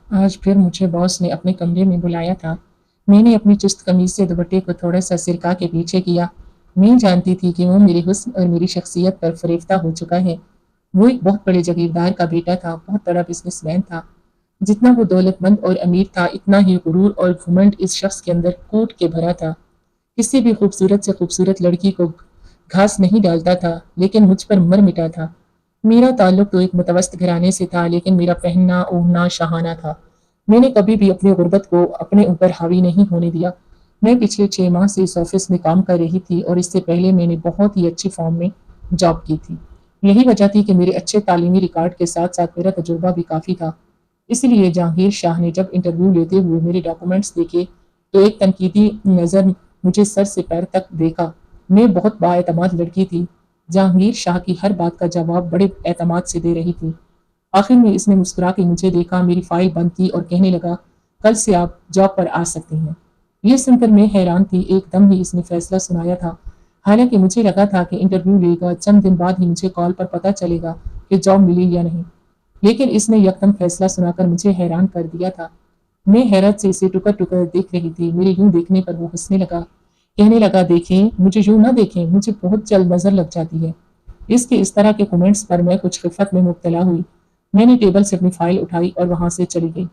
आज फिर मुझे बॉस ने अपने कमरे में बुलाया था। मैंने अपनी चुस्त कमीज से दुपट्टे को थोड़ा सा सिरका के पीछे किया। मैं जानती थी कि वो मेरे हुस्न और मेरी शख्सियत पर फरेफ्ता हो चुका है। वो एक बहुत बड़े जागीरदार का बेटा था, बहुत बड़ा बिजनेसमैन था। जितना वो दौलतमंद और अमीर था, इतना ही गुरूर और घुमंड इस शख्स के अंदर कूट के भरा था। किसी भी खूबसूरत से खूबसूरत लड़की को घास नहीं डालता था, लेकिन मुझ पर मर मिटा था। मेरा ताल्लुक तो एक मुतवस्त घराने से था, लेकिन मेरा पहनना ओढ़ना शाहाना था। मैंने कभी भी अपनी गुर्बत को अपने ऊपर हावी नहीं होने दिया। मैं पिछले 6 माह से इस ऑफिस में काम कर रही थी और इससे पहले मैंने बहुत ही अच्छी फॉर्म में जॉब की थी। यही वजह थी कि मेरे अच्छे तालीमी रिकॉर्ड के साथ साथ मेरा तजुर्बा भी काफ़ी था। इसलिए जहांगीर शाह ने जब इंटरव्यू लेते हुए मेरे डॉक्यूमेंट्स देखे, तो एक तनकीदी नज़र मुझे सर से पैर तक देखा। मैं बहुत बाएतमाद लड़की थी। जहांगीर शाह की हर बात का जवाब बड़े एतमाद से दे रही थी। आखिर में इसने मुस्कुरा के मुझे देखा, मेरी फाइल बंद की और कहने लगा, कल से आप जॉब पर आ सकती हैं। ये सुनकर मैं हैरान थी। एकदम ही इसने फैसला सुनाया था। हालांकि मुझे लगा था कि इंटरव्यू लेगा, चंद दिन बाद ही मुझे कॉल पर पता चलेगा कि जॉब मिली या नहीं। लेकिन इसने यकदम फैसला सुनाकर मुझे हैरान कर दिया था। मैं हैरत से इसे टुकर टुकर देख रही थी। मेरे यूं देखने पर वो हंसने लगा। कहने लगा, देखें, मुझे यूं ना देखें, मुझे बहुत जल्द नजर लग जाती है। इसके इस तरह के कमेंट्स पर मैं कुछ खिफत में मुब्तला हुई। मैंने टेबल से अपनी फाइल उठाई और वहां से चली गई।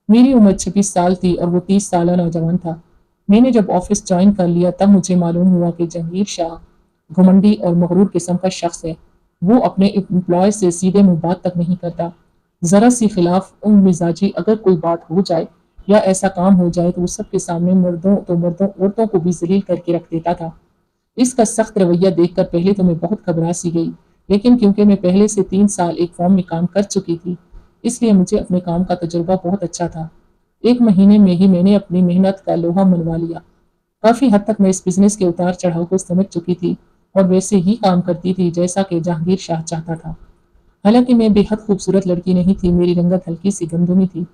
मेरी उम्र 26 साल थी और वो 30 साल नौजवान था। मैंने जब ऑफिस ज्वाइन कर लिया, तब मुझे मालूम हुआ कि जहांगीर शाह घमंडी और मगरूर किस्म का शख्स है। वो अपने एम्प्लॉय से सीधे मुंह बात तक नहीं करता। जरा सी खिलाफ मिजाजी अगर कोई बात हो जाए या ऐसा काम हो जाए, तो वो सबके सामने मर्दों औरतों को भी जलील करके रख देता था। इसका सख्त रवैया देखकर पहले तो मैं बहुत घबरा सी गई, लेकिन क्योंकि मैं पहले से 3 साल एक फॉर्म में काम कर चुकी थी, इसलिए मुझे अपने काम का तजुर्बा बहुत अच्छा था। 1 महीने में ही मैंने अपनी मेहनत का लोहा मनवा लिया। काफ़ी हद तक मैं इस बिज़नेस के उतार-चढ़ाव को समझ चुकी थी और वैसे ही काम करती थी जैसा कि जहांगीर शाह चाहता था। हालाँकि मैं बेहद खूबसूरत लड़की नहीं थी, मेरी रंगत हल्की-सी गंधुमी थी,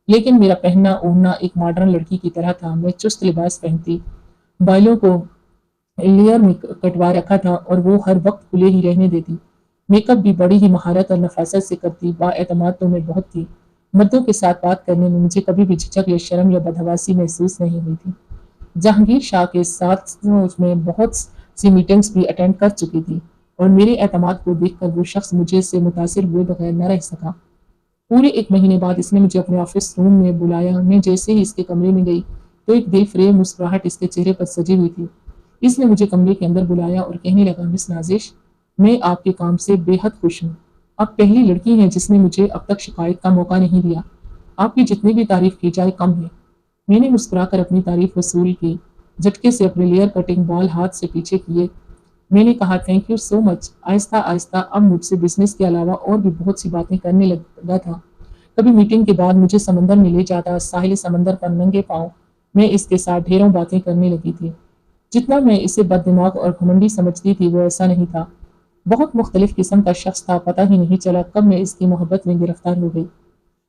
लेकिन मेरा पहनना-ओढ़ना एक मॉडर्न लड़की की तरह था। मैं चुस्त लिबास पहनती, बालों को लेयर में कटवा रखा था और वो हर वक्त खुले ही रहने देती। मेकअप भी बड़ी ही महारत और नफासत से करती। बाएतमाद तो मैं बहुत थी। मर्दों के साथ बात करने में मुझे कभी भी झिझक या शर्म या बदहवासी महसूस नहीं हुई थी। जहांगीर शाह के साथ मैं बहुत सी मीटिंग्स भी अटेंड कर चुकी थी और मेरे एतमाद को देखकर वो शख्स मुझे से मुतासिर हुए बगैर न रह सका। पूरे 1 महीने बाद इसने मुझे अपने ऑफिस रूम में बुलाया। मैं जैसे ही इसके कमरे में गई, तो एक दिल फरेब मुस्कुराहट इसके चेहरे पर सजी हुई थी। इसने मुझे कमरे के अंदर बुलाया और कहने लगा, मिस नाजिश, मैं आपके काम से बेहद खुश हूँ। आप पहली लड़की हैं जिसने मुझे अब तक शिकायत का मौका नहीं दिया। आपकी जितनी भी तारीफ की जाए कम है। मैंने मुस्कुराकर अपनी तारीफ वसूल की। झटके से अपने लेयर कटिंग बाल हाथ से पीछे किए। मैंने कहा, thank you so much. Aahista Aahista अब मुझसे बिजनेस के अलावा और भी बहुत सी बातें करने लगा था। कभी मीटिंग के बाद मुझे समंदर में ले जाता, साहिल समंदर पर नंगे पाँव मैं इसके साथ ढेरों बातें करने लगी थी। जितना मैं इसे बददिमाग और घमंडी समझती थी, वो ऐसा नहीं था। बहुत मुख्तलिफ किस्म का शख्स था। पता ही नहीं चला कब मैं इसकी मोहब्बत में गिरफ्तार हो गई।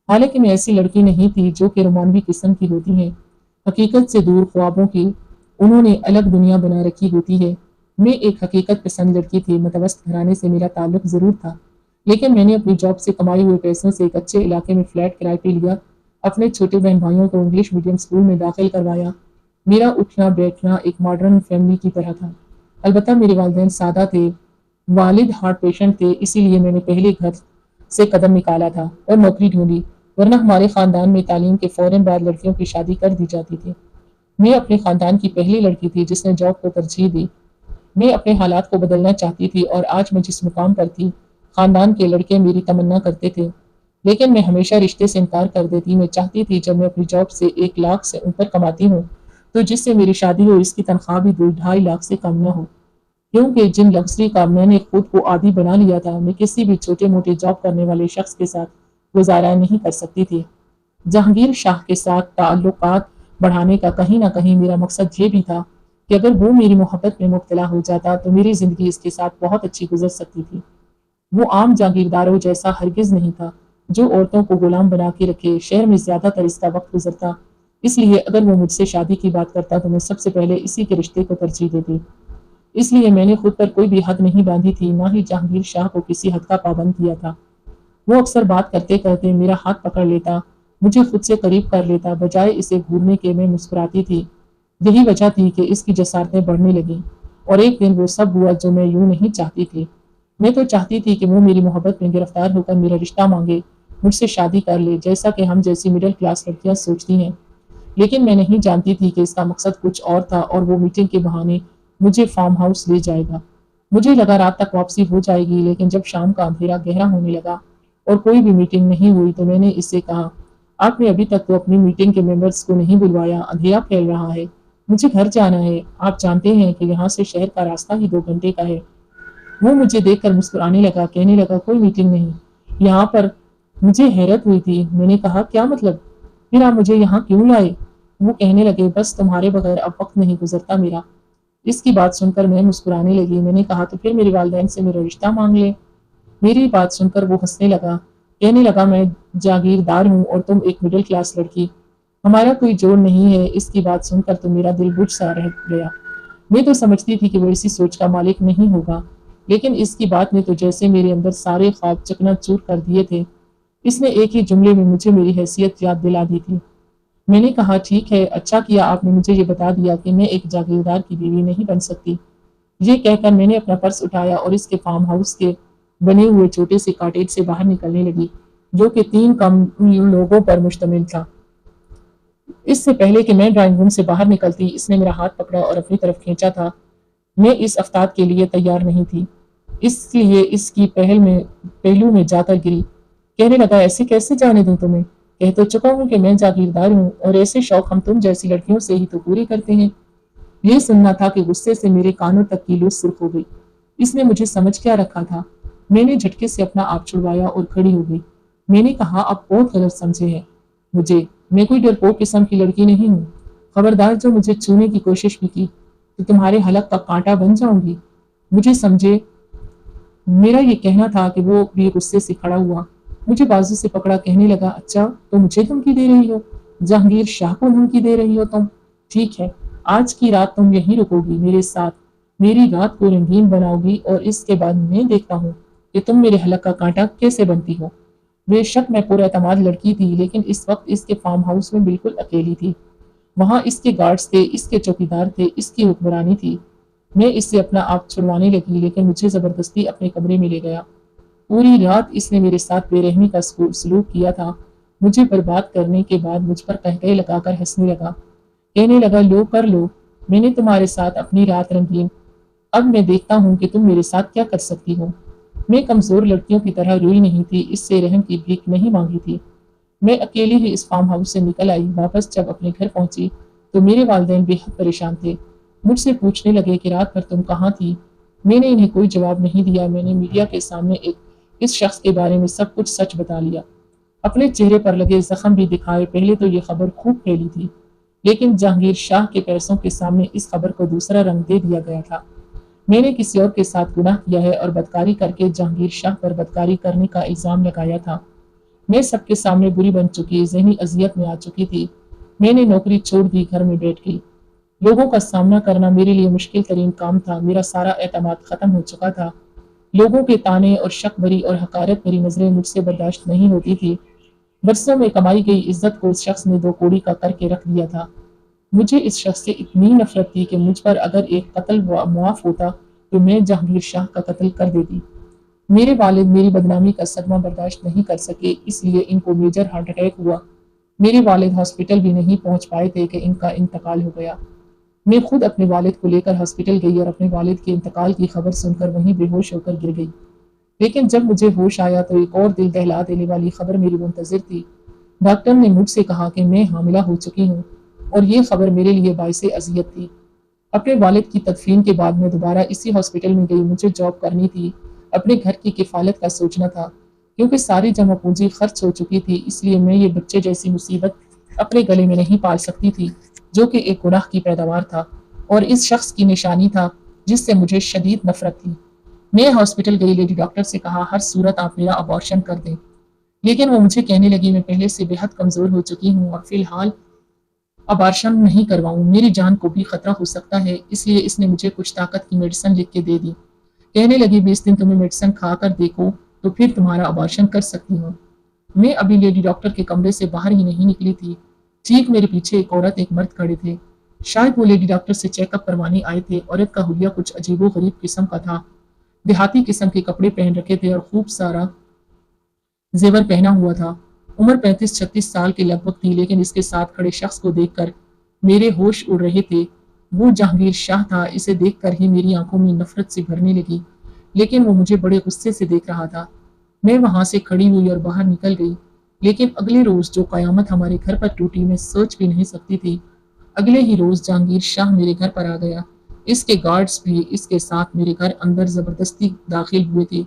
हालांकि मैं ऐसी लड़की नहीं थी जो कि रोमानवी किस्म की होती हैं, हकीकत से दूर ख्वाबों की उन्होंने अलग दुनिया बना रखी होती है। मैं एक हकीकत पसंद लड़की थी। मुतवस्त घराने से मेरा ताल्लुक ज़रूर था, लेकिन मैंने अपनी जॉब से कमाए हुए पैसों से एक अच्छे इलाके में फ्लैट किराए पे लिया। अपने छोटे बहन भाइयों को इंग्लिश मीडियम स्कूल में दाखिल करवाया। मेरा उठना बैठना एक मॉडर्न फैमिली की तरह था। अलबत्ता मेरे वालिदैन सादा थे। वालिद हार्ट पेशेंट थे, इसीलिए मैंने पहले घर से कदम निकाला था और नौकरी ढूंढी, वरना हमारे खानदान में तालीम के फौरन बाद लड़कियों की शादी कर दी जाती थी। मैं अपने खानदान की पहली लड़की थी जिसने जॉब को तरजीह दी। मैं अपने हालात को बदलना चाहती थी और आज मैं जिस मुकाम पर थी, खानदान के लड़के मेरी तमन्ना करते थे, लेकिन मैं हमेशा रिश्ते से इनकार कर देती। मैं चाहती थी जब मैं अपनी जॉब से 1 लाख से ऊपर कमाती हूँ, तो जिससे मेरी शादी हो, इसकी तनख्वाह भी 2-2.5 लाख से कम न हो। क्योंकि जिन लग्जरी का मैंने खुद को आदी बना लिया था, मैं किसी भी छोटे मोटे जॉब करने वाले शख्स के साथ गुजारा नहीं कर सकती थी। जहांगीर शाह के साथ ताल्लुकात बढ़ाने का कहीं ना कहीं मेरा मकसद ये भी था कि अगर वो मेरी मोहब्बत में मुब्तला हो जाता, तो मेरी ज़िंदगी इसके साथ बहुत अच्छी गुजर सकती थी। वो आम जागीरदारों जैसा हरगिज़ नहीं था जो औरतों को गुलाम बना के रखे। शहर में ज़्यादातर इसका वक्त गुजरता, इसलिए अगर वो मुझसे शादी की बात करता तो मैं सबसे पहले इसी के रिश्ते को तरजीह देती। इसलिए मैंने खुद पर कोई भी हद नहीं बांधी थी, ना ही जहांगीर शाह को किसी हद का पाबंद किया था। वो अक्सर बात करते करते मेरा हाथ पकड़ लेता, مجھے خود سے قریب کر لیتا، بجائے اسے گھورنے کے میں مسکراتی تھی۔ یہی وجہ تھی کہ اس کی جسارتیں بڑھنے لگیں، اور ایک دن وہ سب ہوا جو میں یوں نہیں چاہتی تھی۔ میں تو چاہتی تھی کہ وہ میری محبت میں گرفتار ہو کر میرا رشتہ مانگے، مجھ سے شادی کر لے، جیسا کہ ہم جیسی مڈل کلاس لڑکیاں سوچتی ہیں۔ لیکن میں نہیں جانتی تھی کہ اس کا مقصد کچھ اور تھا، اور وہ میٹنگ کے بہانے مجھے فارم ہاؤس لے جائے گا۔ مجھے لگا رات تک واپسی ہو جائے گی، لیکن جب شام کا اندھیرا گہرا ہونے لگا اور کوئی بھی میٹنگ نہیں ہوئی تو میں نے اس سے کہا، آپ نے ابھی تک تو اپنی میٹنگ کے ممبرز کو نہیں بلوایا، اندھیرا پھیل رہا ہے، مجھے گھر جانا ہے، آپ جانتے ہیں کہ یہاں سے شہر کا راستہ ہی 2 گھنٹے کا ہے۔ وہ مجھے دیکھ کر مسکرانے لگا، کہنے لگا، کوئی میٹنگ نہیں یہاں پر۔ مجھے حیرت ہوئی تھی، میں نے کہا، کیا مطلب؟ پھر آپ مجھے یہاں کیوں لائے؟ وہ کہنے لگے، بس تمہارے بغیر اب وقت نہیں گزرتا میرا۔ اس کی بات سن کر میں مسکرانے لگی۔ میں نے کہا، تو پھر میرے والدین سے میرا رشتہ مانگ لیں۔ میری بات سن کر وہ ہنسنے لگا، کہنے لگا، میں جاگیردار ہوں اور تم ایک مڈل کلاس لڑکی، ہمارا کوئی جوڑ نہیں ہے۔ اس کی بات سن کر تو میرا دل بجھ سا رہ گیا۔ میں تو سمجھتی تھی کہ وہ اسی سوچ کا مالک نہیں ہوگا، لیکن اس کی بات نے تو جیسے میرے اندر سارے خواب چکنا چور کر دیے تھے۔ اس نے ایک ہی جملے میں مجھے میری حیثیت یاد دلا دی تھی۔ میں نے کہا، ٹھیک ہے، اچھا کیا آپ نے مجھے یہ بتا دیا کہ میں ایک جاگیردار کی بیوی نہیں بن سکتی۔ یہ کہہ کر میں نے اپنا پرس اٹھایا اور اس کے فارم ہاؤس کے بنے ہوئے چھوٹے سے کاٹیج سے باہر نکلنے لگی، جو کہ 3 کم لوگوں پر مشتمل تھا۔ اس سے پہلے کہ میں ڈرائنگ روم سے باہر نکلتی، اس نے میرا ہاتھ پکڑا اور اپنی طرف کھینچا تھا۔ میں اس افتاد کے لیے تیار نہیں تھی، اس لیے اس کی پہلو میں جا کر گری۔ کہنے لگا، ایسے کیسے جانے دوں تمہیں؟ کہہ تو چکا ہوں کہ میں جاگیردار ہوں، اور ایسے شوق ہم تم جیسی لڑکیوں سے ہی تو پورے کرتے ہیں۔ یہ سننا تھا کہ غصے سے میرے کانوں تک کی لو سرخ ہو گئی۔ اس نے مجھے سمجھ کیا رکھا تھا؟ میں نے جھٹکے سے اپنا آپ چھڑوایا اور کھڑی ہو گئی۔ میں نے کہا، آپ بہت غلط سمجھے ہیں مجھے، میں کوئی ڈرپوک قسم کی لڑکی نہیں ہوں۔ خبردار جو مجھے چھونے کی کوشش بھی کی تو تمہارے حلق کا کانٹا بن جاؤں گی، مجھے سمجھے۔ میرا یہ کہنا تھا کہ وہ بھی غصے سے کھڑا ہوا، مجھے بازو سے پکڑا، کہنے لگا، اچھا تو مجھے دھمکی دے رہی ہو؟ جہانگیر شاہ کو دھمکی دے رہی ہو تم؟ ٹھیک ہے، آج کی رات تم یہیں رکو گی میرے ساتھ، میری رات کو رنگین بناؤ گی، اور اس کے بعد میں دیکھتا ہوں کہ تم میرے حلق کا کانٹا کیسے بنتی ہو۔ بے شک میں پر اعتماد لڑکی تھی، لیکن اس وقت اس کے فارم ہاؤس میں بالکل اکیلی تھی۔ وہاں اس کے گارڈز تھے، اس کے چوکیدار تھے، اس کی حکمرانی تھی۔ میں اس سے اپنا آپ چھڑوانے لگی، لیکن مجھے زبردستی اپنے کمرے میں لے گیا۔ پوری رات اس نے میرے ساتھ بے رحمی کا سلوک کیا تھا۔ مجھے برباد کرنے کے بعد مجھ پر قہقہے لگا کر ہنسنے لگا، کہنے لگا، لو کر لو، میں نے تمہارے ساتھ اپنی رات رنگین، اب میں دیکھتا ہوں کہ تم میرے ساتھ کیا کر سکتی ہو۔ میں کمزور لڑکیوں کی طرح روئی نہیں تھی، اس سے رحم کی بھیک نہیں مانگی تھی۔ میں اکیلی ہی اس فارم ہاؤس سے نکل آئی۔ واپس جب اپنے گھر پہنچی تو میرے والدین بے حد پریشان تھے۔ مجھ سے پوچھنے لگے کہ رات بھر تم کہاں تھی؟ میں نے انہیں کوئی جواب نہیں دیا۔ میں نے میڈیا کے سامنے اس شخص کے بارے میں سب کچھ سچ بتا لیا، اپنے چہرے پر لگے زخم بھی دکھائے۔ پہلے تو یہ خبر خوب پھیلی تھی، لیکن جہانگیر شاہ کے پیسوں کے سامنے اس خبر کو دوسرا رنگ دے دیا گیا تھا۔ میں نے کسی اور کے ساتھ گناہ کیا ہے اور بدکاری کر کے جہانگیر شاہ پر بدکاری کرنے کا الزام لگایا تھا۔ میں سب کے سامنے بری بن چکی، ذہنی اذیت میں آ چکی تھی۔ میں نے نوکری چھوڑ دی، گھر میں بیٹھ گئی۔ لوگوں کا سامنا کرنا میرے لیے مشکل ترین کام تھا۔ میرا سارا اعتماد ختم ہو چکا تھا۔ لوگوں کے تانے اور شک بری اور حقارت بھری نظریں مجھ سے برداشت نہیں ہوتی تھی۔ برسوں میں کمائی گئی عزت کو اس شخص نے 2 کوڑی کا کر کے رکھ دیا تھا۔ مجھے اس شخص سے اتنی نفرت تھی کہ مجھ پر اگر ایک قتل معاف ہوتا تو میں جہانگیر شاہ کا قتل کر دیتی۔ میرے والد میری بدنامی کا صدمہ برداشت نہیں کر سکے، اس لیے ان کو میجر ہارٹ اٹیک ہوا۔ میرے والد ہاسپٹل بھی نہیں پہنچ پائے تھے کہ ان کا انتقال ہو گیا۔ میں خود اپنے والد کو لے کر ہاسپٹل گئی اور اپنے والد کے انتقال کی خبر سن کر وہیں بے ہوش ہو کر گر گئی۔ لیکن جب مجھے ہوش آیا تو ایک اور دل دہلا دینے والی خبر میری منتظر تھی۔ ڈاکٹر نے مجھ سے کہا کہ میں حاملہ ہو چکی ہوں، اور یہ خبر میرے لیے باعث اذیت تھی۔ اپنے والد کی تدفین کے بعد میں دوبارہ اسی ہاسپٹل میں گئی۔ مجھے جاب کرنی تھی، اپنے گھر کی کفالت کا سوچنا تھا، کیونکہ ساری جمع پونجی خرچ ہو چکی تھی۔ اس لیے میں یہ بچے جیسی مصیبت اپنے گلے میں نہیں پال سکتی تھی، جو کہ ایک گناہ کی پیداوار تھا اور اس شخص کی نشانی تھا جس سے مجھے شدید نفرت تھی۔ میں ہاسپٹل گئی، لیڈی ڈاکٹر سے کہا، ہر صورت آپ میرا ابارشن کر دیں۔ لیکن وہ مجھے کہنے لگی، میں پہلے سے بے حد کمزور ہو چکی ہوں اور فی الحال ابارشن نہیں کرواؤں، میری جان کو بھی خطرہ ہو سکتا ہے۔ اس لیے اس نے مجھے کچھ طاقت کی میڈیسن لکھ کے دے دی۔ کہنے لگی، 20 دن تمہیں میڈیسن کھا کر دیکھو تو پھر تمہارا ابارشن کر سکتی ہوں۔ मैं अभी लेडी डॉक्टर के कमरे से बाहर ही नहीं निकली थी, ठीक मेरे पीछे एक औरत एक मर्द खड़े थे। शायद वो लेडी डॉक्टर से चेकअप करवाने आए थे। औरत का हुलिया कुछ अजीबो-गरीब किस्म का था। देहाती किस्म के कपड़े पहन रखे थे और खूब सारा जेवर पहना हुआ था। उम्र 35-36 साल के लगभग थी, लेकिन इसके साथ खड़े शख्स को देखकर मेरे होश उड़ रहे थे। वो जहांगीर शाह था। इसे देखकर ही मेरी आंखों में नफरत सी भरने लगी, लेकिन वो मुझे बड़े गुस्से से देख रहा था। मैं वहां से खड़ी हुई और बाहर निकल गई। लेकिन अगले रोज जो कयामत हमारे घर पर टूटी, मैं सोच भी नहीं सकती थी। अगले ही रोज जहांगीर शाह मेरे घर पर आ गया। इसके गार्ड्स भी इसके साथ मेरे घर अंदर जबरदस्ती दाखिल हुए थे।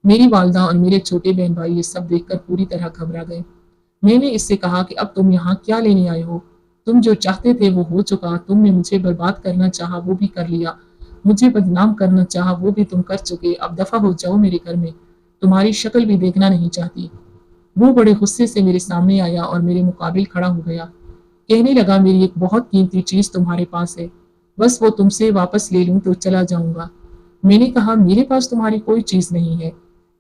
मेरी वालदा और मेरे छोटे बहन भाई ये सब देखकर पूरी तरह घबरा गए। मैंने इससे कहा कि अब तुम यहाँ क्या लेने आए हो? तुम जो चाहते थे वो हो चुका। तुमने मुझे बर्बाद करना चाहा, वो भी कर लिया। मुझे बदनाम करना चाहा, वो भी तुम कर चुके। अब दफा हो जाओ मेरे घर में। तुम्हारी शक्ल भी देखना नहीं चाहती। वो बड़े गुस्से से मेरे सामने आया और मेरे मुकाबिल खड़ा हो गया। कहने लगा, मेरी एक बहुत कीमती चीज तुम्हारे पास है, बस वो तुमसे वापस ले लूं तो चला जाऊंगा। मैंने कहा, मेरे पास तुम्हारी कोई चीज नहीं है।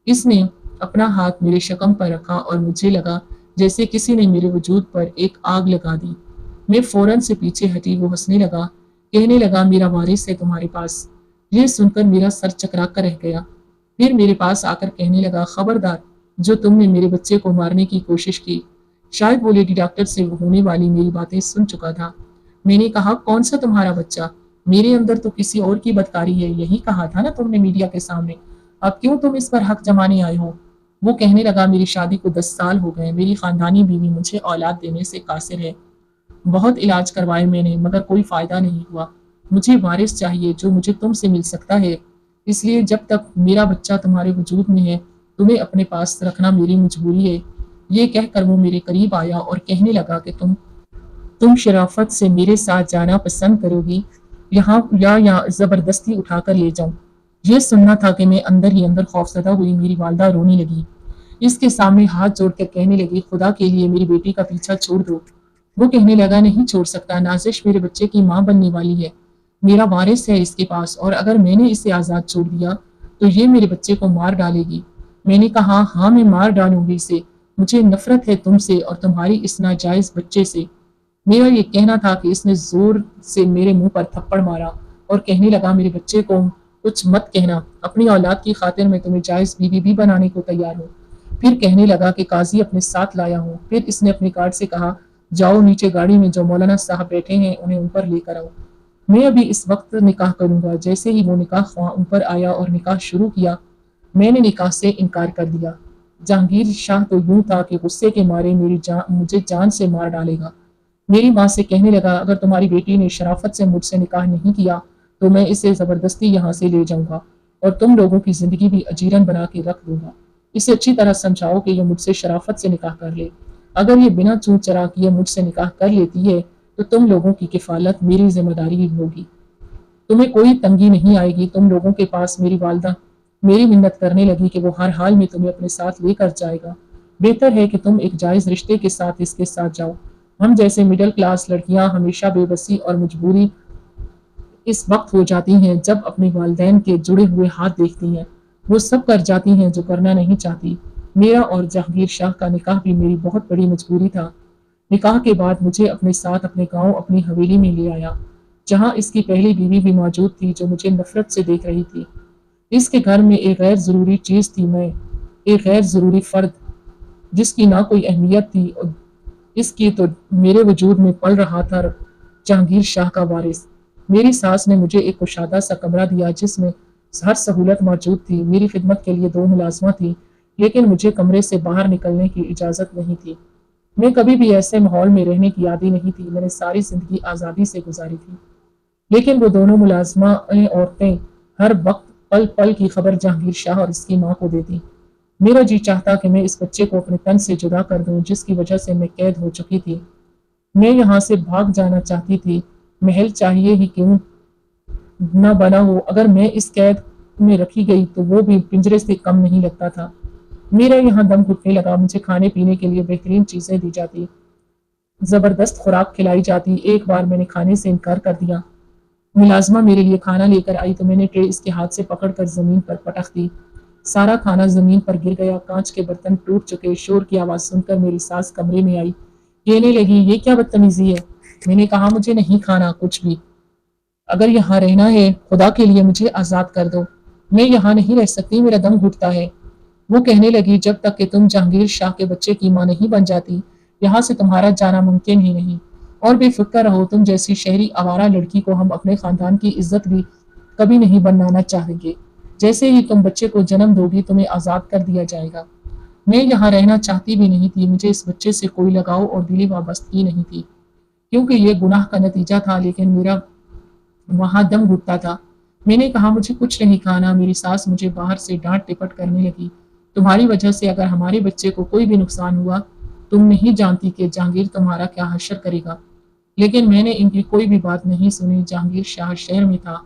इसने अपना हाथ मेरे शकम पर रखा और मुझे लगा जैसे किसी ने मेरे वजूद पर एक आग लगा दी। मैं फौरन से पीछे हटी। वो हंसने लगा, कहने लगा, मेरा वारिस है तुम्हारे पास। ये सुनकर मेरा सर चकरा कर रह गया। फिर मेरे पास आकर कहने लगा, खबरदार, जो तुमने मेरे बच्चे को मारने की कोशिश की। शायद वो लेडी डॉक्टर से होने वाली मेरी बातें सुन चुका था। मैंने कहा, कौन सा तुम्हारा बच्चा? मेरे अंदर तो किसी और की बदकारी है। यही कहा था ना तुमने मीडिया के सामने। अब क्यों तुम इस पर हक जमाने आए हो? वो कहने लगा, मेरी शादी को 10 साल हो गए। मेरी खानदानी बीवी मुझे औलाद देने से कासिर है। बहुत इलाज करवाए मैंने, मगर कोई फायदा नहीं हुआ। मुझे वारिस चाहिए जो मुझे तुमसे मिल सकता है। इसलिए जब तक मेरा बच्चा तुम्हारे वजूद में है, तुम्हें अपने पास रखना मेरी मजबूरी है। ये कहकर वो मेरे करीब आया और कहने लगा कि तुम शराफत से मेरे साथ जाना पसंद करोगी या जबरदस्ती उठाकर ले जाऊं। ये सुनना था कि मैं अंदर ही अंदर खौफजदा हुई। मेरी वालदा रोने लगी। इसके सामने हाथ जोड़कर कहने लगी, खुदा के लिए मेरी बेटी का पीछा छोड़ दो। वो कहने लगा, नहीं छोड़ सकता। नाजिश मेरे बच्चे की माँ बनने वाली है। मेरा वारिस है इसके पास, और अगर मैंने इसे आज़ाद छोड़ दिया तो ये मेरे बच्चे को मार डालेगी। मैंने कहा, हाँ, मैं मार डालूंगी इसे। मुझे नफरत है तुमसे और तुम्हारी इस नाजायज बच्चे से। मेरा ये कहना था कि इसने जोर से मेरे मुंह पर थप्पड़ मारा और कहने लगा, मेरे बच्चे को कुछ मत कहना। अपनी औलाद की खातिर मैं तुम्हें जायज बीवी भी बनाने को तैयार हूँ। फिर कहने लगा कि काजी अपने साथ लाया हूँ। फिर इसने अपने गार्ड से कहा, जाओ नीचे गाड़ी में जो मौलाना साहब बैठे हैं उन्हें ऊपर लेकर आओ। मैं अभी इस वक्त निकाह करूंगा। जैसे ही वो निकाह ख्वाह ऊपर आया और निकाह शुरू किया, मैंने निकाह से इनकार कर दिया। जहांगीर शाह तो यूं था कि गुस्से के मारे मुझे जान से मार डालेगा। मेरी माँ से कहने लगा, अगर तुम्हारी बेटी ने शराफत से मुझसे निकाह नहीं किया तो मैं इसे जबरदस्ती यहाँ से ले जाऊंगा और तुम लोगों की जिंदगी भी अजीरन बना के रख दूंगा। इसे अच्छी तरह समझाओ कि यह मुझसे शराफत से निकाह कर ले। अगर ये बिना चूक चरा किए मुझसे निकाह कर लेती है तो तुम लोगों की किफालत मेरी जिम्मेदारी होगी। तुम्हें कोई तंगी नहीं आएगी। तुम लोगों के पास मेरी वालदा मेरी मिन्नत करने लगी कि वो हर हाल में तुम्हें अपने साथ लेकर जाएगा। बेहतर है कि तुम एक जायज रिश्ते के साथ इसके साथ जाओ। हम जैसे मिडिल क्लास लड़कियां हमेशा बेबसी और मजबूरी इस वक्त हो जाती हैं जब अपने वालिदैन के जुड़े हुए हाथ देखती हैं। वो सब कर जाती हैं जो करना नहीं चाहती। मेरा और जहांगीर शाह का निकाह भी मेरी बहुत बड़ी मजबूरी था। निकाह के बाद मुझे अपने साथ अपने गांव अपनी हवेली में ले आया, जहां इसकी पहली बीवी भी मौजूद थी जो मुझे नफरत से देख रही थी। इसके घर में एक गैर जरूरी चीज थी, मैं एक गैर जरूरी फर्द जिसकी ना कोई अहमियत थी, और इसकी तो मेरे वजूद में पल रहा था जहांगीर शाह का वारिस। मेरी सास ने मुझे एक कुशादा सा कमरा दिया जिसमें हर सहूलत मौजूद थी। मेरी खिदमत के लिए 2 मुलाजमा थी, लेकिन मुझे कमरे से बाहर निकलने की इजाज़त नहीं थी। मैं कभी भी ऐसे माहौल में रहने की आदी नहीं थी। मैंने सारी जिंदगी आज़ादी से गुजारी थी। लेकिन वो दोनों मुलाजमा औरतें हर वक्त पल पल की खबर जहांगीर शाह और इसकी माँ को देती। मेरा जी चाहता कि मैं इस बच्चे को अपने तन से जुदा कर दूं, जिसकी वजह से मैं कैद हो चुकी थी। मैं यहाँ से भाग जाना चाहती थी। महल चाहिए ही क्यों न बना हो, अगर मैं इस कैद में रखी गई तो वो भी पिंजरे से कम नहीं लगता था। मेरा यहाँ दम घुटने लगा। मुझे खाने पीने के लिए बेहतरीन चीजें दी जाती, जबरदस्त खुराक खिलाई जाती। एक बार मैंने खाने से इनकार कर दिया। मुलाजमा मेरे लिए खाना लेकर आई तो मैंने ट्रे इसके हाथ से पकड़कर जमीन पर पटक दी। सारा खाना जमीन पर गिर गया, कांच के बर्तन टूट चुके। शोर की आवाज सुनकर मेरी सास कमरे में आई, कहने लगी, ये क्या बदतमीजी है। मैंने कहा, मुझे नहीं खाना कुछ भी। अगर यहाँ रहना है, खुदा के लिए मुझे आजाद कर दो। मैं यहाँ नहीं रह सकती, मेरा दम घुटता है। वो कहने लगी, जब तक कि तुम जहांगीर शाह के बच्चे की मां नहीं बन जाती, यहाँ से तुम्हारा जाना मुमकिन ही नहीं। और बेफिक्र रहो, तुम जैसी शहरी आवारा लड़की को हम अपने खानदान की इज्जत भी कभी नहीं बनाना चाहेंगे। जैसे ही तुम बच्चे को जन्म दोगी, तुम्हें आजाद कर दिया जाएगा। मैं यहाँ रहना चाहती भी नहीं थी, मुझे इस बच्चे से कोई लगाव और दिली वाबस्तगी नहीं थी, क्योंकि ये गुनाह का नतीजा था, लेकिन मेरा वहां दम घुटता था। मैंने कहा, मुझे कुछ नहीं खाना। मेरी सास मुझे बाहर से डांट टिपट करने लगी, तुम्हारी वजह से अगर हमारे बच्चे को कोई भी नुकसान हुआ, तुम नहीं जानती कि जहांगीर तुम्हारा क्या हश्र करेगा। लेकिन मैंने इनकी कोई भी बात नहीं सुनी। जहांगीर शाह शहर में था,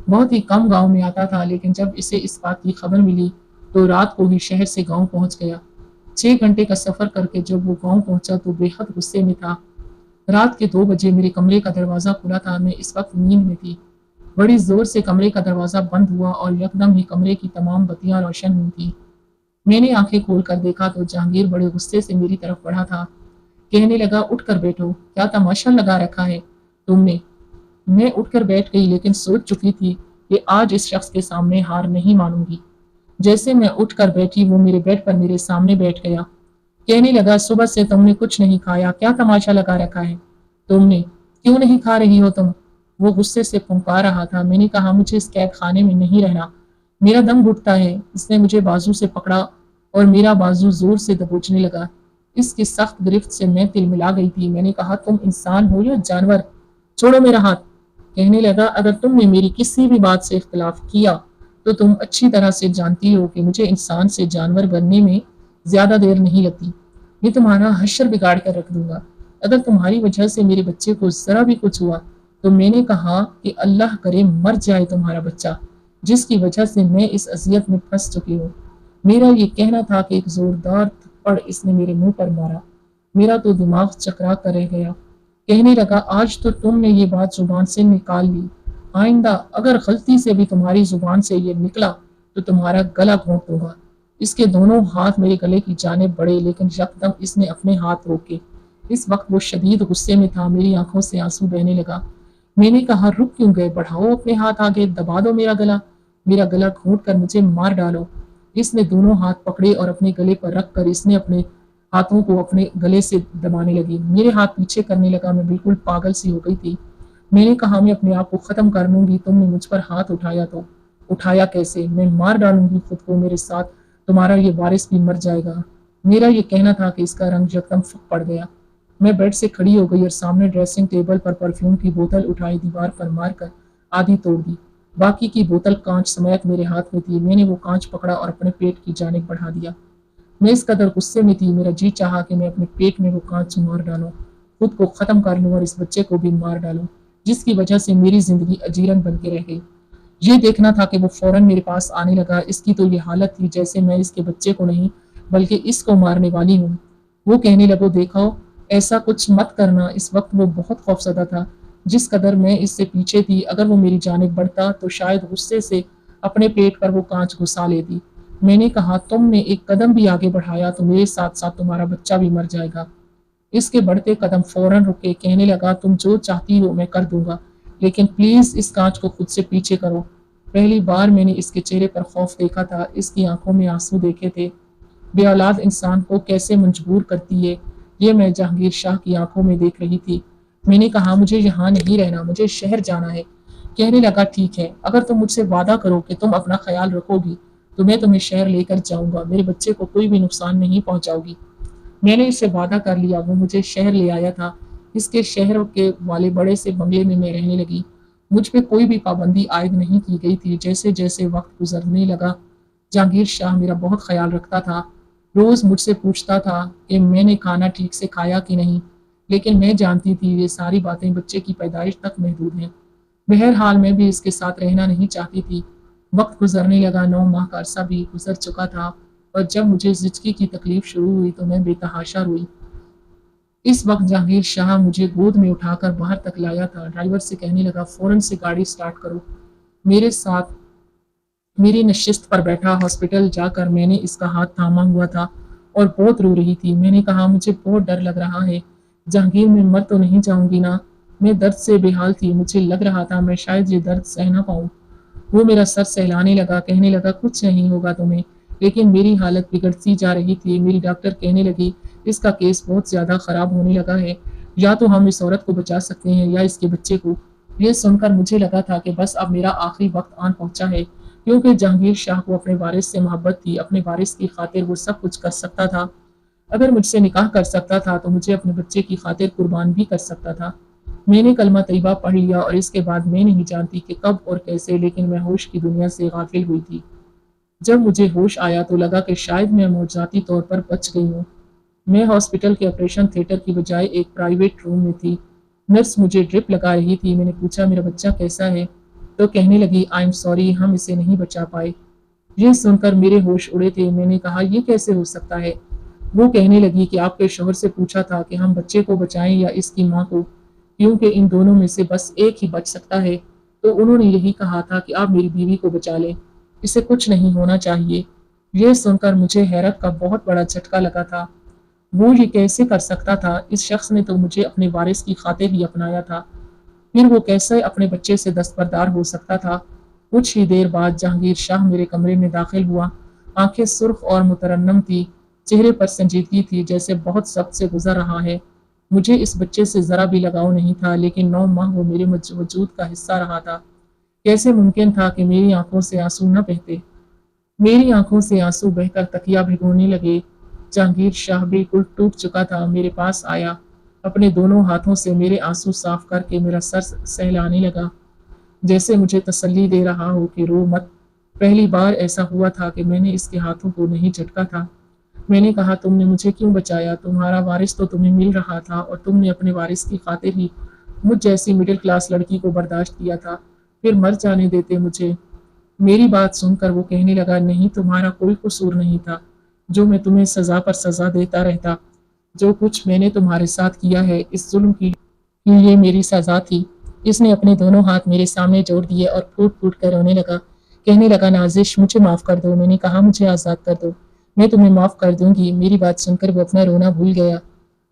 बहुत ही कम गांव में आता था, लेकिन जब इसे इस बात की खबर मिली तो रात को ही शहर से गांव पहुंच गया। 6 घंटे का सफर करके जब वो गांव पहुंचा तो बेहद गुस्से में था। रात के 2 बजे मेरे कमरे का दरवाजा खुला था। मैं इस वक्त नींद में थी। बड़ी जोर से कमरे का दरवाजा बंद हुआ और यकदम ही कमरे की तमाम बत्तियां रोशन हुई थी। मैंने आंखें खोल कर देखा तो जहांगीर बड़े गुस्से से मेरी तरफ बढ़ा था। कहने लगा, उठ कर बैठो, क्या तमाशा लगा रखा है तुमने। मैं उठकर बैठ गई, लेकिन सोच चुकी थी कि आज इस शख्स के सामने हार नहीं मानूंगी। जैसे मैं उठकर बैठी, वो मेरे बेड पर मेरे सामने बैठ गया। कहने लगा, सुबह से तुमने कुछ नहीं खाया, क्या तमाशा लगा रखा है तुमने, क्यों नहीं खा रही हो तुम। वो गुस्से से पुकार रहा था। मैंने कहा, मुझे इस कैद खाने में नहीं रहना, मेरा दम घुटता है। इसने मुझे बाजू से पकड़ा और मेरा बाजू जोर से दबोचने लगा। इसकी सख्त गिरफ्त से मैं तिलमिला गई थी। मैंने कहा, तुम इंसान हो या जानवर, छोड़ो मेरा हाथ। कहने लगा, अगर तुमने मेरी किसी भी बात से इख्तलाफ किया तो तुम अच्छी तरह से जानती हो कि मुझे इंसान से जानवर बनने में ज्यादा देर नहीं लगती। मैं तुम्हारा हश्र बिगाड़ कर रख दूंगा। अगर तुम्हारी वजह से मेरे बच्चे को जरा भी कुछ हुआ तो मैंने कहा कि अल्लाह करे मर जाए तुम्हारा बच्चा, जिसकी वजह से मैं इस अजियत में फंस चुकी हूँ। मेरा ये कहना था कि एक जोरदार थप्पड़ इसने मेरे मुंह पर मारा। मेरा तो दिमाग चकरा कर रह गया। कहने लगा, आज तो तुमने ये बात जुबान से निकाल ली, आइंदा अगर गलती से भी तुम्हारी जुबान से ये निकला तो तुम्हारा गला घोंट दूंगा। इसके दोनों हाथ मेरे गले की जानिब बढ़े, लेकिन यकदम इसने अपने हाथ रोके। इस वक्त वो शदीद गुस्से में था। मेरी आंखों से आंसू बहने लगा। मैंने कहा, रुक क्यों गए, बढ़ाओ अपने हाथ आगे, दबा दो मेरा गला घोंट कर मुझे मार डालो। इसने दोनों हाथ पकड़े और अपने गले पर रख कर इसने अपने हाथों को अपने गले से दबाने लगी। मेरे हाथ पीछे करने लगा। मैं बिल्कुल पागल सी हो गई थी। मैंने कहा, मैं अपने आप को खत्म कर लूंगी। तुमने मुझ पर हाथ उठाया तो उठाया कैसे, मैं मार डालूंगी खुद को, मेरे साथ तुम्हारा ये वारिस भी मर जाएगा। मेरा ये कहना था कि इसका रंग यकदम फक पड़ गया। मैं बेड से खड़ी हो गई और सामने ड्रेसिंग टेबल पर परफ्यूम की बोतल उठाई, दीवार पर मारकर आधी तोड़ दी। बाकी की बोतल कांच समेत मेरे हाथ में थी। मैंने वो कांच पकड़ा और अपने पेट की जानिब बढ़ा दिया। मैं इस कदर गुस्से में थी, मेरा जी चाहा कि मैं अपने पेट में वो कांच मार डालूं, खुद को खत्म कर लूं और इस बच्चे को भी मार डालूं, जिसकी वजह से मेरी जिंदगी अजीरन बन के रह गई। ये देखना था कि वो फौरन मेरे पास आने लगा। इसकी तो ये हालत थी जैसे मैं इसके बच्चे को नहीं बल्कि इसको मारने वाली हूँ। वो कहने लगो, देखो ऐसा कुछ मत करना। इस वक्त वो बहुत खौफजदा था। जिस कदर मैं इससे पीछे थी, अगर वो मेरी जानिब बढ़ता तो शायद गुस्से से अपने पेट पर वो कांच घुसा लेती। मैंने कहा, तुमने एक कदम भी आगे बढ़ाया तो मेरे साथ साथ तुम्हारा बच्चा भी मर जाएगा। इसके बढ़ते कदम फौरन रुके। कहने लगा, तुम जो चाहती हो मैं कर दूंगा, लेकिन प्लीज इस कांच को खुद से पीछे करो। पहली बार मैंने इसके चेहरे पर खौफ देखा था। इसकी आंखों में आंसू देखे थे। बे औलाद इंसान को कैसे मजबूर करती है, ये मैं जहांगीर शाह की आंखों में देख रही थी। मैंने कहा, मुझे यहाँ नहीं रहना, मुझे शहर जाना है। कहने लगा, ठीक है, अगर तुम मुझसे वादा करो कि तुम अपना ख्याल रखोगी तो मैं तुम्हें शहर लेकर जाऊंगा, मेरे बच्चे को कोई भी नुकसान नहीं पहुंचाऊगी। मैंने इससे वादा कर लिया। वो मुझे शहर ले आया था। इसके शहर के वाले बड़े से बंगले में मैं रहने लगी। मुझ पे कोई भी पाबंदी आयद नहीं की गई थी। जैसे जैसे वक्त गुजरने लगा, जहांगीर शाह मेरा बहुत ख्याल रखता था। रोज मुझसे पूछता था कि मैंने खाना ठीक से खाया कि नहीं, लेकिन मैं जानती थी ये सारी बातें बच्चे की पैदाइश तक महदूद हैं। बहरहाल मैं भी इसके साथ रहना नहीं चाहती थी। वक्त गुजरने लगा। 9 माह का अरसा भी गुजर चुका था और जब मुझे जिचकी की तकलीफ शुरू हुई तो मैं बेतहाशा रोई। इस वक्त जहांगीर शाह मुझे गोद में उठाकर बाहर तक लाया था। ड्राइवर से कहने लगा, फौरन से गाड़ी स्टार्ट करो, मेरे साथ मेरी नशिस्त पर बैठा हॉस्पिटल जाकर मैंने इसका हाथ थामा हुआ था और बहुत रो रही थी। मैंने कहा, मुझे बहुत डर लग रहा है। जहांगीर, मैं मर तो नहीं जाऊंगी ना? मैं दर्द से बेहाल थी। मुझे लग रहा था मैं शायद ये दर्द सह ना पाऊं। वो मेरा सर सहलाने लगा, कहने लगा, कुछ नहीं होगा तुम्हें। लेकिन मेरी हालत बिगड़ती जा रही थी। मेरी डॉक्टर कहने लगी, इसका केस बहुत ज्यादा खराब होने लगा है। या तो हम इस औरत को बचा सकते हैं या इसके बच्चे को। ये सुनकर मुझे लगा था कि बस अब मेरा आखिरी वक्त आन पहुंचा है, क्योंकि जहांगीर शाह को अपने वारिस से मोहब्बत थी। अपने वारिस की खातिर वो सब कुछ कर सकता था। अगर मुझसे निकाह कर सकता था तो मुझे अपने बच्चे की खातिर कुर्बान भी कर सकता था। मैंने कलमा तैयबा पढ़ लिया और इसके बाद मैं नहीं जानती कि कब और कैसे, लेकिन मैं होश की दुनिया से गाफिल हुई थी। जब मुझे होश आया तो लगा कि शायद मैं मौजूदाती तौर पर बच गई हूँ। मैं हॉस्पिटल के ऑपरेशन थिएटर की बजाय एक प्राइवेट रूम में थी। नर्स मुझे ड्रिप लगा रही थी। मैंने पूछा, मेरा बच्चा कैसा है? तो कहने लगी, आई एम सॉरी, हम इसे नहीं बचा पाए। ये सुनकर मेरे होश उड़े थे। मैंने कहा, ये कैसे हो सकता है? वो कहने लगी कि आपके शौहर से पूछा था कि हम बच्चे को बचाएं या इसकी माँ को, क्योंकि इन दोनों में से बस एक ही बच सकता है। तो उन्होंने यही कहा था कि आप मेरी बीवी को बचा लें, इसे कुछ नहीं होना चाहिए। ये सुनकर मुझे हैरत का बहुत बड़ा झटका लगा था। वो ये कैसे कर सकता था? इस शख्स ने तो मुझे अपने वारिस की खातिर ही अपनाया था। फिर वो कैसे अपने बच्चे से दस्तबरदार हो सकता था? कुछ ही देर बाद जहांगीर शाह मेरे कमरे में दाखिल हुआ। आंखें सुर्ख और मुतरन्नम थी। चेहरे पर संजीदगी थी, जैसे बहुत सख्त से गुजर रहा है। मुझे इस बच्चे से जरा भी लगाव नहीं था, लेकिन 9 माह वो मेरे वजूद का हिस्सा रहा था। कैसे मुमकिन था कि मेरी आंखों से आंसू न बहते? मेरी आंखों से आंसू बहकर तकिया भिगोने लगे। जहांगीर शाह बिल्कुल टूट चुका था। मेरे पास आया, अपने दोनों हाथों से मेरे आंसू साफ करके मेरा सर सहलाने लगा, जैसे मुझे तसल्ली दे रहा हो कि रो मत। पहली बार ऐसा हुआ था कि मैंने इसके हाथों को नहीं झटका था। मैंने कहा, तुमने मुझे क्यों बचाया? तुम्हारा वारिस तो तुम्हें मिल रहा था और तुमने अपने वारिस की खातिर ही मुझ जैसी मिडिल क्लास लड़की को बर्दाश्त किया था। फिर मर जाने देते मुझे। मेरी बात सुनकर वो कहने लगा, नहीं, तुम्हारा कोई कसूर नहीं था। जो मैं तुम्हें सजा पर सजा देता रहता। जो कुछ मैंने तुम्हारे साथ किया है, इस जुल्म की ये मेरी सजा थी। इसने अपने दोनों हाथ मेरे सामने जोड़ दिए और फूट फूट कर रोने लगा। कहने लगा, नाजिश, मुझे माफ कर दो। मैंने कहा, मुझे आज़ाद कर दो, मैं तुम्हें माफ कर दूंगी। मेरी बात सुनकर वो अपना रोना भूल गया।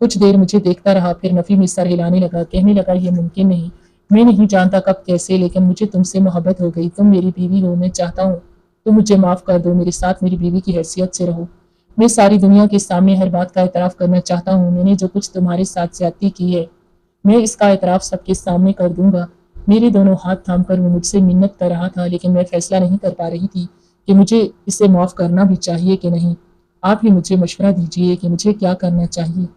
कुछ देर मुझे देखता रहा, फिर नफी में सर हिलाने लगा। कहने लगा, ये मुमकिन नहीं। मैं नहीं जानता कब कैसे, लेकिन मुझे तुमसे मोहब्बत हो गई। तुम मेरी बीवी हो, मैं चाहता हूँ तुम मुझे माफ कर दो। मेरे साथ मेरी बीवी की हैसियत से रहो। मैं सारी दुनिया के सामने हर बात का एतराफ़ करना चाहता हूँ। मैंने जो कुछ तुम्हारे साथ ज्यादती की है, मैं इसका एतराफ़ सबके सामने कर दूंगा। मेरे दोनों हाथ थामकर वो मुझसे मिन्नत कर रहा था, लेकिन मैं फैसला नहीं कर पा रही थी कि मुझे इसे माफ़ करना भी चाहिए कि नहीं। आप ही मुझे मशवरा दीजिए कि मुझे क्या करना चाहिए।